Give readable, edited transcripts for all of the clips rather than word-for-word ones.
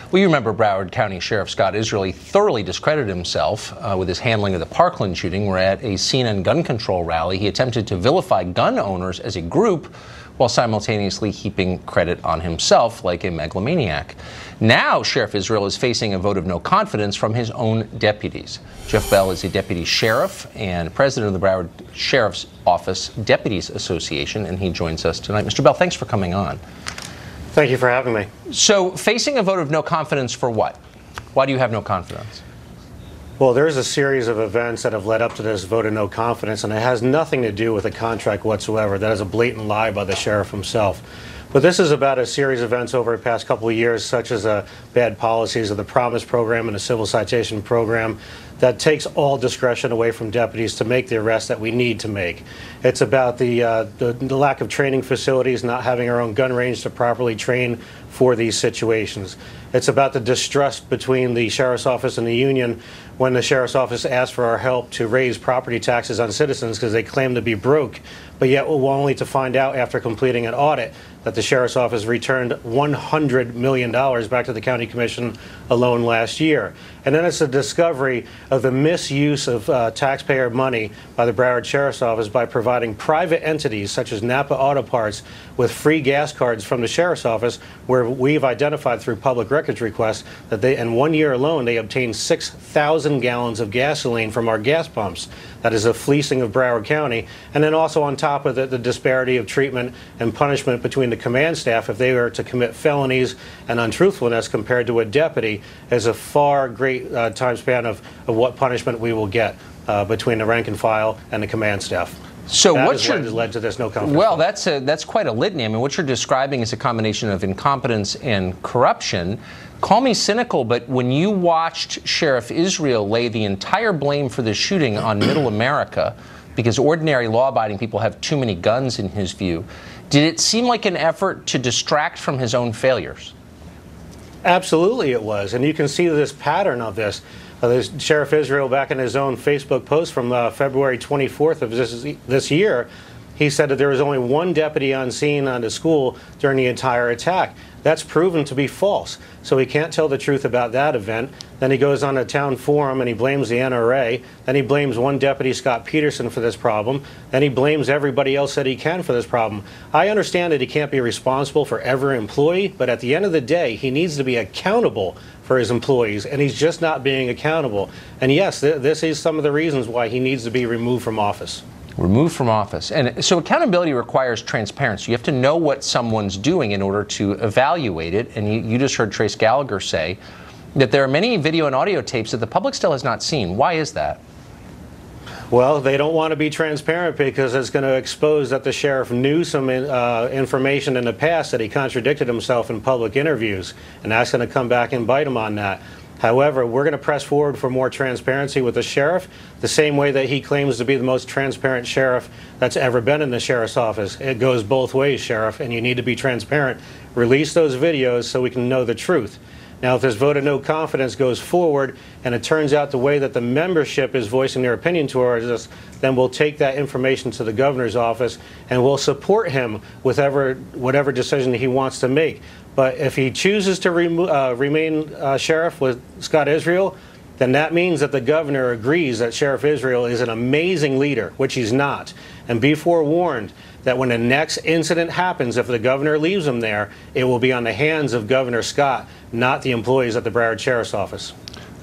Well, you remember Broward County Sheriff Scott Israel thoroughly discredited himself with his handling of the Parkland shooting, where at a CNN gun control rally, he attempted to vilify gun owners as a group while simultaneously heaping credit on himself like a megalomaniac. Now, Sheriff Israel is facing a vote of no confidence from his own deputies. Jeff Bell is a deputy sheriff and president of the Broward Sheriff's Office Deputies Association, and he joins us tonight. Mr. Bell, thanks for coming on. Thank you for having me. So, facing a vote of no confidence for what? Why do you have no confidence? Well, there's a series of events that have led up to this vote of no confidence, and it has nothing to do with a contract whatsoever. That is a blatant lie by the sheriff himself. But this is about a series of events over the past couple of years, such as bad policies of the Promise program and the civil citation program that takes all discretion away from deputies to make the arrests that we need to make. It's about the lack of training facilities, not having our own gun range to properly train for these situations. It's about the distrust between the sheriff's office and the union when the sheriff's office asked for our help to raise property taxes on citizens because they claim to be broke, but yet we're only to find out after completing an audit that the sheriff's office returned $100 million back to the county commission alone last year. And then it's a discovery of the misuse of taxpayer money by the Broward Sheriff's Office by providing private entities such as Napa Auto Parts with free gas cards from the Sheriff's Office, where we've identified through public records requests that in 1 year alone they obtained 6,000 gallons of gasoline from our gas pumps. That is a fleecing of Broward County. And then also on top of it, the disparity of treatment and punishment between the command staff if they were to commit felonies and untruthfulness compared to a deputy is a far great time span of what punishment we will get between the rank and file and the command staff. So that what has led to this no confidence. Well, that's quite a litany. I mean, what you're describing is a combination of incompetence and corruption. Call me cynical, but when you watched Sheriff Israel lay the entire blame for the shooting on Middle America, because ordinary law-abiding people have too many guns in his view, did it seem like an effort to distract from his own failures? Absolutely it was, and you can see this pattern of this. Sheriff Israel, back in his own Facebook post from February 24th of this year, he said that there was only one deputy on scene on the school during the entire attack. That's proven to be false. So he can't tell the truth about that event. Then he goes on a town forum and he blames the NRA. Then he blames one deputy, Scott Peterson, for this problem. Then he blames everybody else that he can for this problem. I understand that he can't be responsible for every employee, but at the end of the day, he needs to be accountable for his employees, and he's just not being accountable. And yes, this is some of the reasons why he needs to be removed from office. Removed from office. And so accountability requires transparency. You have to know what someone's doing in order to evaluate it. And you just heard Trace Gallagher say that there are many video and audio tapes that the public still has not seen. Why is that? Well, they don't want to be transparent because it's going to expose that the sheriff knew some information in the past, that he contradicted himself in public interviews, and that's going to come back and bite him on that. However, we're going to press forward for more transparency with the sheriff, the same way that he claims to be the most transparent sheriff that's ever been in the sheriff's office. It goes both ways, Sheriff, and you need to be transparent. Release those videos so we can know the truth. Now, if this vote of no confidence goes forward and it turns out the way that the membership is voicing their opinion towards us, then we'll take that information to the governor's office and we'll support him with whatever decision he wants to make. But if he chooses to remain sheriff with Scott Israel, then that means that the governor agrees that Sheriff Israel is an amazing leader, which he's not. And be forewarned that when the next incident happens, if the governor leaves him there, it will be on the hands of Governor Scott, not the employees at the Broward Sheriff's Office.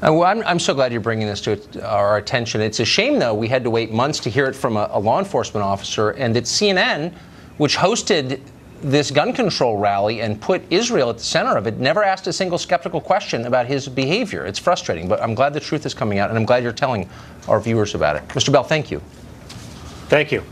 Well, I'm so glad you're bringing this to our attention. It's a shame, though, we had to wait months to hear it from a law enforcement officer, and that CNN, which hosted this gun control rally and put Israel at the center of it, never asked a single skeptical question about his behavior. It's frustrating, but I'm glad the truth is coming out, and I'm glad you're telling our viewers about it. Mr. Bell, thank you. Thank you.